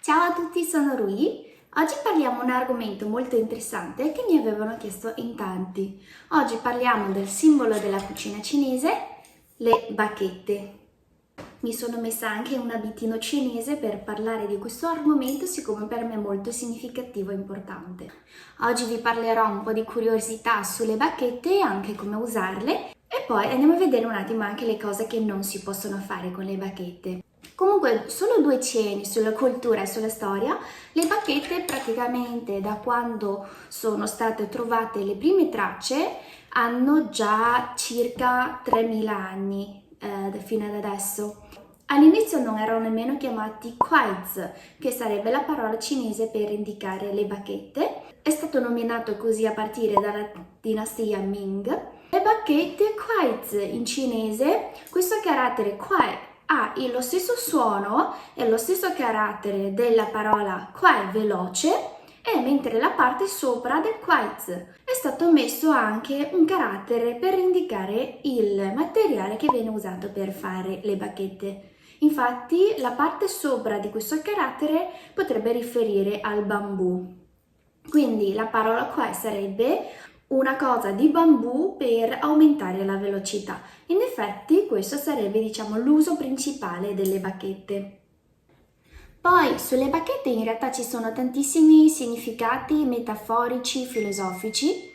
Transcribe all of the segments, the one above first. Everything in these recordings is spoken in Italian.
Ciao a tutti, sono Rui. Oggi parliamo di un argomento molto interessante che mi avevano chiesto in tanti. Oggi parliamo del simbolo della cucina cinese, le bacchette. Mi sono messa anche un abitino cinese per parlare di questo argomento, siccome per me è molto significativo e importante. Oggi vi parlerò un po' di curiosità sulle bacchette e anche come usarle e poi andiamo a vedere un attimo anche le cose che non si possono fare con le bacchette. Comunque, solo due cenni sulla cultura e sulla storia. Le bacchette praticamente da quando sono state trovate le prime tracce hanno già circa 3000 anni fino ad adesso. All'inizio non erano nemmeno chiamati quaizi, che sarebbe la parola cinese per indicare le bacchette. È stato nominato così a partire dalla dinastia Ming. Le bacchette quaizi in cinese, questo carattere quai ha lo stesso suono e lo stesso carattere della parola quai veloce, e mentre la parte sopra del quaiz è stato messo anche un carattere per indicare il materiale che viene usato per fare le bacchette. Infatti la parte sopra di questo carattere potrebbe riferire al bambù. Quindi la parola quai sarebbe una cosa di bambù per aumentare la velocità. In effetti questo sarebbe, diciamo, l'uso principale delle bacchette. Poi sulle bacchette in realtà ci sono tantissimi significati metaforici, filosofici,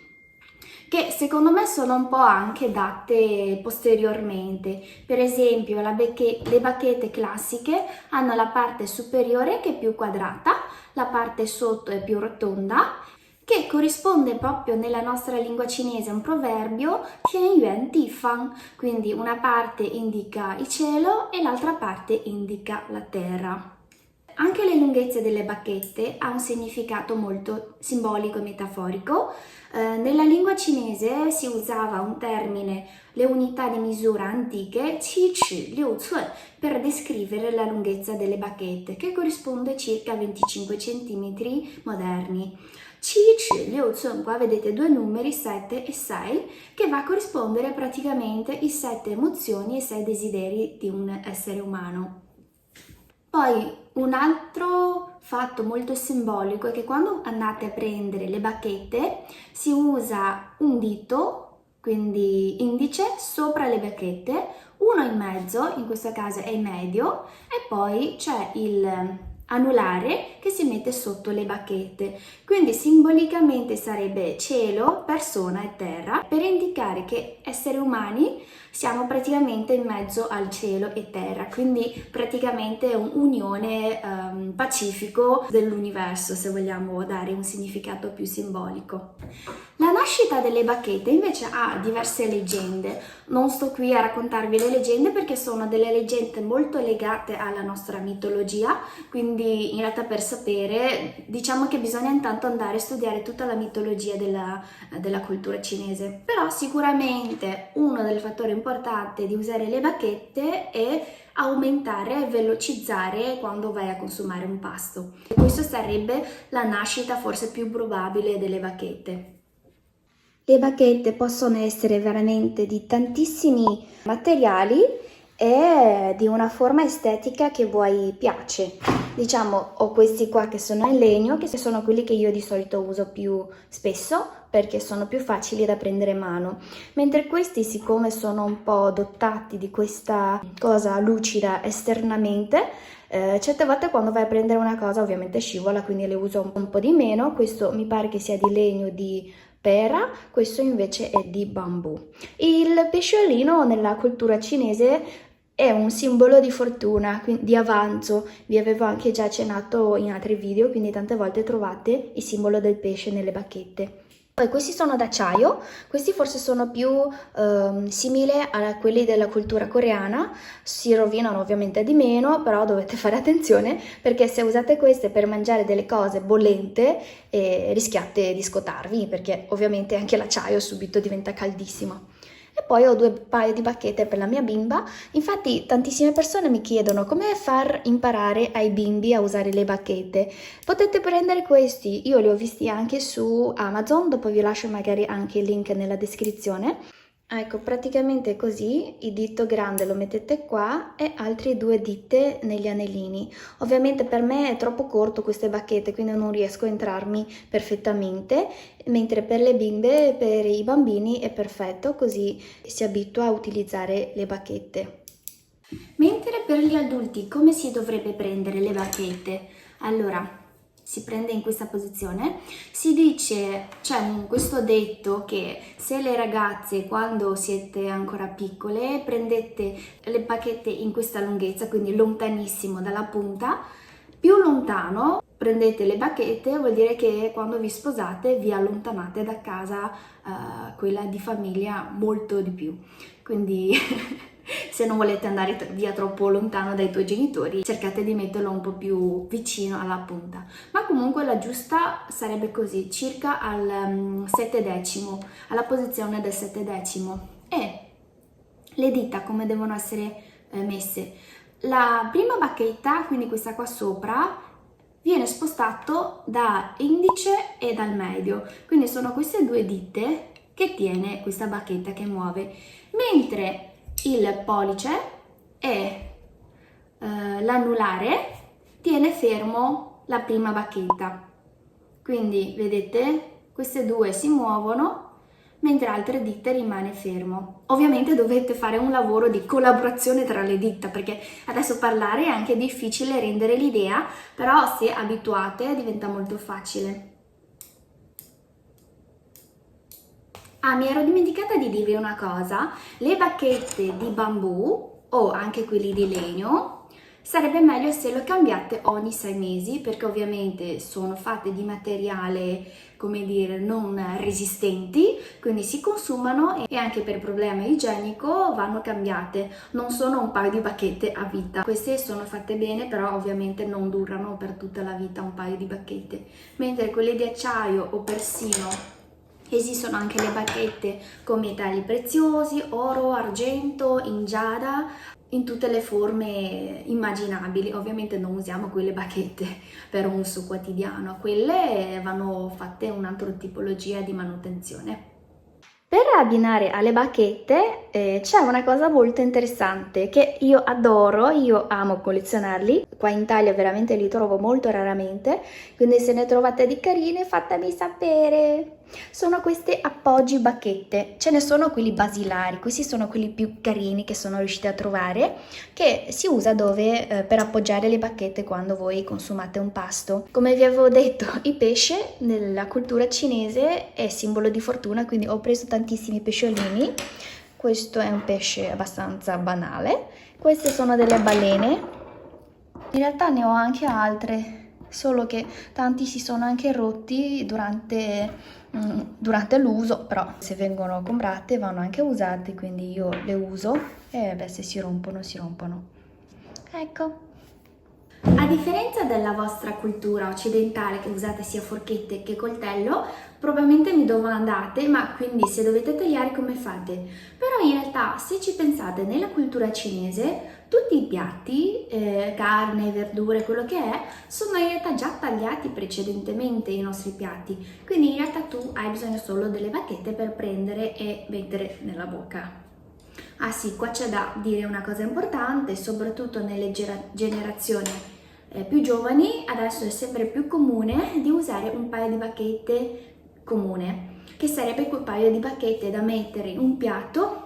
che secondo me sono un po' anche date posteriormente. Per esempio le bacchette classiche hanno la parte superiore che è più quadrata, la parte sotto è più rotonda, che corrisponde proprio nella nostra lingua cinese a un proverbio Tian Yuan Di Fang, quindi una parte indica il cielo e l'altra parte indica la terra. Anche le lunghezze delle bacchette ha un significato molto simbolico e metaforico. Nella lingua cinese si usava un termine, le unità di misura antiche, qi ci, liu cun, per descrivere la lunghezza delle bacchette, che corrisponde a circa 25 cm moderni. Qi ci, liu cun, qua vedete due numeri, 7 e 6, che va a corrispondere praticamente i 7 emozioni e i 6 desideri di un essere umano. Poi un altro fatto molto simbolico è che quando andate a prendere le bacchette si usa un dito, quindi indice, sopra le bacchette, uno in mezzo, in questo caso è il medio, e poi c'è il anulare che si mette sotto le bacchette. Quindi simbolicamente sarebbe cielo, persona e terra, per indicare che esseri umani siamo praticamente in mezzo al cielo e terra, quindi praticamente un'unione pacifico dell'universo, se vogliamo dare un significato più simbolico. La nascita delle bacchette invece ha diverse leggende. Non sto qui a raccontarvi le leggende perché sono delle leggende molto legate alla nostra mitologia, quindi in realtà per sapere diciamo che bisogna intanto andare a studiare tutta la mitologia della cultura cinese. Però sicuramente uno dei fattori importanti di usare le bacchette è aumentare e velocizzare quando vai a consumare un pasto. E questo sarebbe la nascita forse più probabile delle bacchette. Le bacchette possono essere veramente di tantissimi materiali e di una forma estetica che vuoi piace. Diciamo, ho questi qua che sono in legno, che sono quelli che io di solito uso più spesso perché sono più facili da prendere in mano, mentre questi, siccome sono un po' dotati di questa cosa lucida esternamente, certe volte quando vai a prendere una cosa ovviamente scivola, quindi le uso un po' di meno. Questo mi pare che sia di legno di pera, questo invece è di bambù. Il pesciolino nella cultura cinese è un simbolo di fortuna, di avanzo. Vi avevo anche già accennato in altri video, quindi tante volte trovate il simbolo del pesce nelle bacchette. Poi questi sono d'acciaio, questi forse sono più simili a quelli della cultura coreana, si rovinano ovviamente di meno, però dovete fare attenzione perché se usate queste per mangiare delle cose bollente rischiate di scottarvi, perché ovviamente anche l'acciaio subito diventa caldissimo. E poi ho 2 paio di bacchette per la mia bimba. Infatti tantissime persone mi chiedono come far imparare ai bimbi a usare le bacchette. Potete prendere questi, io li ho visti anche su Amazon, dopo vi lascio magari anche il link nella descrizione. Ecco, praticamente così il dito grande lo mettete qua e altre due dita negli anellini. Ovviamente per me è troppo corto queste bacchette, quindi non riesco a entrarmi perfettamente, mentre per le bimbe, per i bambini è perfetto, così si abitua a utilizzare le bacchette. Mentre per gli adulti come si dovrebbe prendere le bacchette? Allora, si prende in questa posizione, si dice, c'è questo detto che se le ragazze quando siete ancora piccole prendete le bacchette in questa lunghezza, quindi lontanissimo dalla punta, più lontano prendete le bacchette vuol dire che quando vi sposate vi allontanate da casa, quella di famiglia, molto di più. Quindi se non volete andare via troppo lontano dai tuoi genitori, cercate di metterlo un po' più vicino alla punta. Ma comunque la giusta sarebbe così, circa al 7/10, alla posizione del 7/10. E le dita come devono essere messe? La prima bacchetta, quindi questa qua sopra, viene spostato da indice e dal medio, quindi sono queste due dita che tiene questa bacchetta che muove, mentre il pollice e l'anulare tiene fermo la prima bacchetta. Quindi vedete, queste due si muovono mentre altre dita rimane fermo. Ovviamente dovete fare un lavoro di collaborazione tra le dita, perché adesso parlare è anche difficile rendere l'idea, però se abituate diventa molto facile. Ah, mi ero dimenticata di dirvi una cosa, le bacchette di bambù o anche quelli di legno sarebbe meglio se lo cambiate ogni 6 mesi, perché ovviamente sono fatte di materiale, come dire, non resistenti, quindi si consumano e anche per problema igienico vanno cambiate. Non sono un paio di bacchette a vita. Queste sono fatte bene, però ovviamente non durano per tutta la vita un paio di bacchette, mentre quelle di acciaio o persino esistono anche le bacchette con metalli preziosi, oro, argento, in giada, in tutte le forme immaginabili. Ovviamente non usiamo quelle bacchette per un uso quotidiano, quelle vanno fatte un'altra tipologia di manutenzione. Per abbinare alle bacchette c'è una cosa molto interessante che io adoro, io amo collezionarli. Qua in Italia veramente li trovo molto raramente, quindi se ne trovate di carine fatemi sapere. Sono queste appoggi bacchette, ce ne sono quelli basilari, questi sono quelli più carini che sono riusciti a trovare, che si usa per appoggiare le bacchette quando voi consumate un pasto. Come vi avevo detto, il pesce nella cultura cinese è simbolo di fortuna, quindi ho preso tantissimi pesciolini. Questo è un pesce abbastanza banale, queste sono delle balene, in realtà ne ho anche altre, solo che tanti si sono anche rotti durante l'uso, però se vengono comprate vanno anche usate, quindi io le uso e beh, se si rompono si rompono. Ecco. A differenza della vostra cultura occidentale che usate sia forchette che coltello, probabilmente mi domandate, ma quindi se dovete tagliare come fate? Però in realtà se ci pensate nella cultura cinese, tutti i piatti, carne, verdure, quello che è, sono in realtà già tagliati precedentemente i nostri piatti, quindi in realtà tu hai bisogno solo delle bacchette per prendere e mettere nella bocca. Ah sì, qua c'è da dire una cosa importante, soprattutto nelle generazioni più giovani, adesso è sempre più comune di usare un paio di bacchette comune, che sarebbe quel paio di bacchette da mettere in un piatto.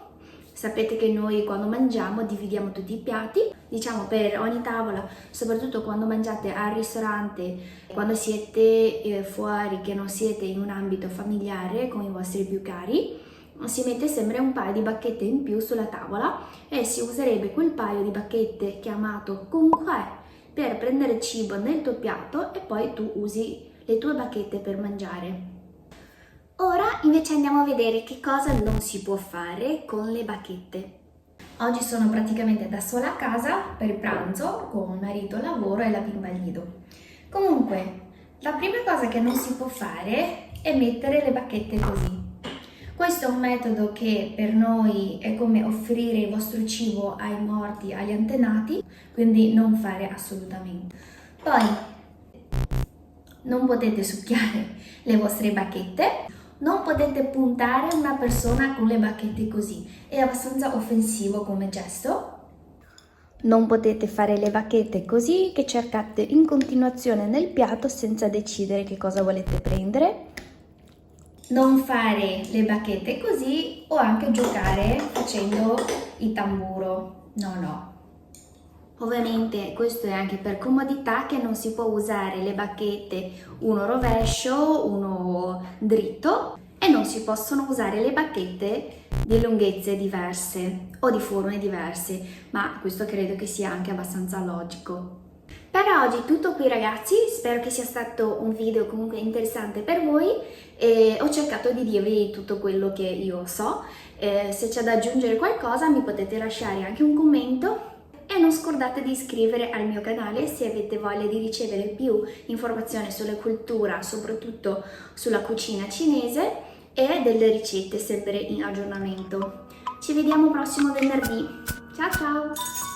Sapete che noi quando mangiamo dividiamo tutti i piatti, diciamo per ogni tavola, soprattutto quando mangiate al ristorante, quando siete fuori, che non siete in un ambito familiare con i vostri più cari, si mette sempre un paio di bacchette in più sulla tavola e si userebbe quel paio di bacchette chiamato kunquai per prendere cibo nel tuo piatto e poi tu usi le tue bacchette per mangiare. Ora invece andiamo a vedere che cosa non si può fare con le bacchette. Oggi sono praticamente da sola a casa per pranzo con marito al lavoro e la bimba al nido. Comunque, la prima cosa che non si può fare è mettere le bacchette così. Questo è un metodo che per noi è come offrire il vostro cibo ai morti, agli antenati, quindi non fare assolutamente. Poi non potete succhiare le vostre bacchette Non potete puntare una persona con le bacchette così, è abbastanza offensivo come gesto. Non potete fare le bacchette così che cercate in continuazione nel piatto senza decidere che cosa volete prendere. Non fare le bacchette così o anche giocare facendo il tamburo. No. Ovviamente questo è anche per comodità che non si può usare le bacchette uno rovescio, uno dritto e non si possono usare le bacchette di lunghezze diverse o di forme diverse, ma questo credo che sia anche abbastanza logico. Per oggi è tutto qui ragazzi, spero che sia stato un video comunque interessante per voi e ho cercato di dirvi tutto quello che io so. Se c'è da aggiungere qualcosa mi potete lasciare anche un commento e non scordate di iscrivere al mio canale se avete voglia di ricevere più informazioni sulla cultura, soprattutto sulla cucina cinese e delle ricette sempre in aggiornamento. Ci vediamo prossimo venerdì. Ciao ciao!